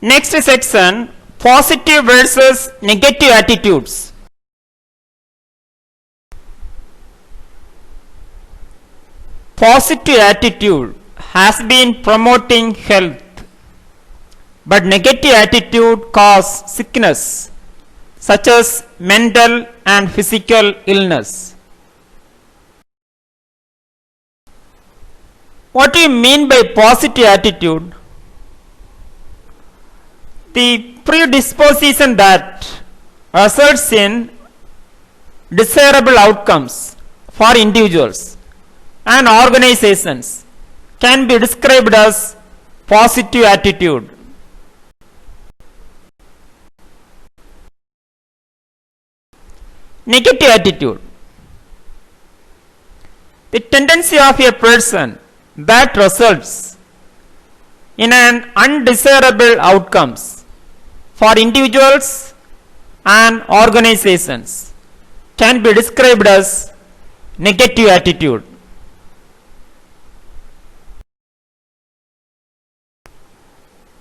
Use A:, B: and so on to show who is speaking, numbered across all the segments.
A: Next section, positive versus negative attitudes. Positive attitude has been promoting health, but negative attitude cause sickness such as mental and physical illness. What do you mean by positive attitude? The predisposition that results in desirable outcomes for individuals and organizations can be described as positive attitude. Negative attitude. The tendency of a person that results in an undesirable outcomes for individuals and organizations can be described as negative attitude.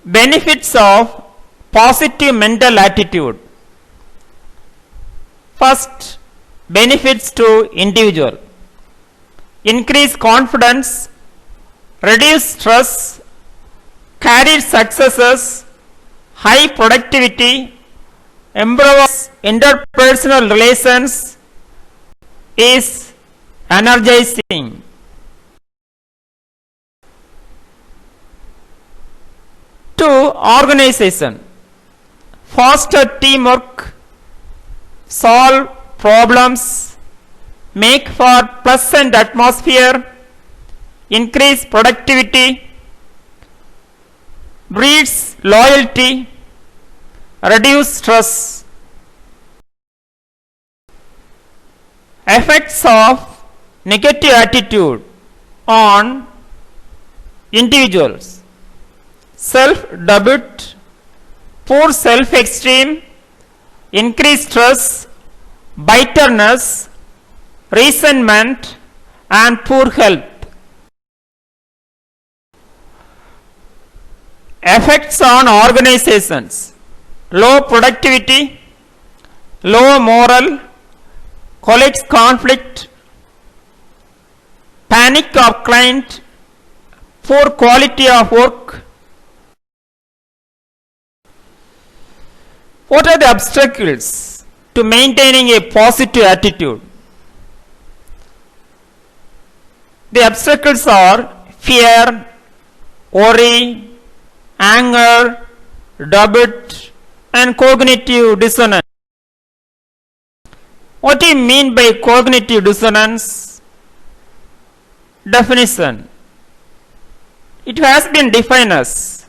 A: Benefits of positive mental attitude. First, benefits to individual: increase confidence, reduce stress, career successes, high productivity, improves interpersonal relations, is energizing. To organization: foster teamwork, solve problems, make for pleasant atmosphere, increase productivity, breeds loyalty, reduce stress. Effects of negative attitude on individuals: self-doubt, poor self-esteem, increased stress, bitterness, resentment, and poor health. Effects on organizations: low productivity, low morale, colleagues conflict, panic of client, poor quality of work. What are the obstacles to maintaining a positive attitude? The obstacles are fear, worry, anger, doubt, and cognitive dissonance. What do you mean by cognitive dissonance? Definition: it has been defined as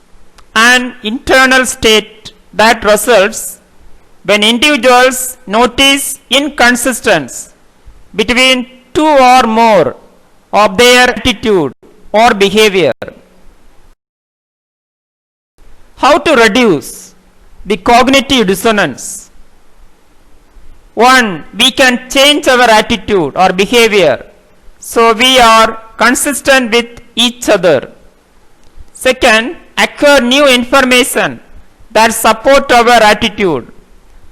A: an internal state that results when individuals notice inconsistency between two or more of their attitude or behavior. How to reduce the cognitive dissonance? 1. We can change our attitude or behavior so we are consistent with each other. 2. Acquire new information that support our attitude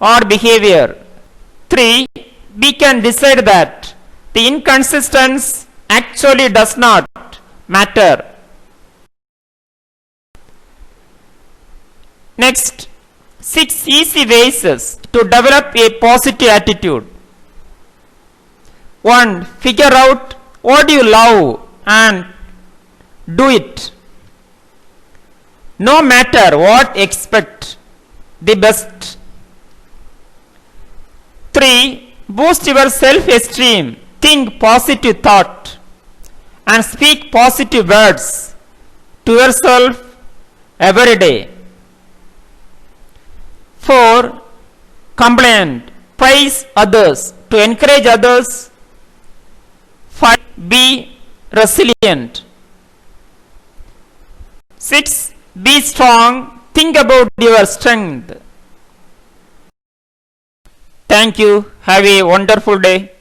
A: or behavior. 3. We can decide that the inconsistency actually does not matter. Next, 6 easy ways to develop a positive attitude. 1. Figure out what you love and do it. No matter what, expect the best. 3. Boost your self-esteem. Think positive thought and speak positive words to yourself every day. 4. Compliment. Praise others to encourage others. 5. Be resilient. 6. Be strong. Think about your strength. Thank you. Have a wonderful day.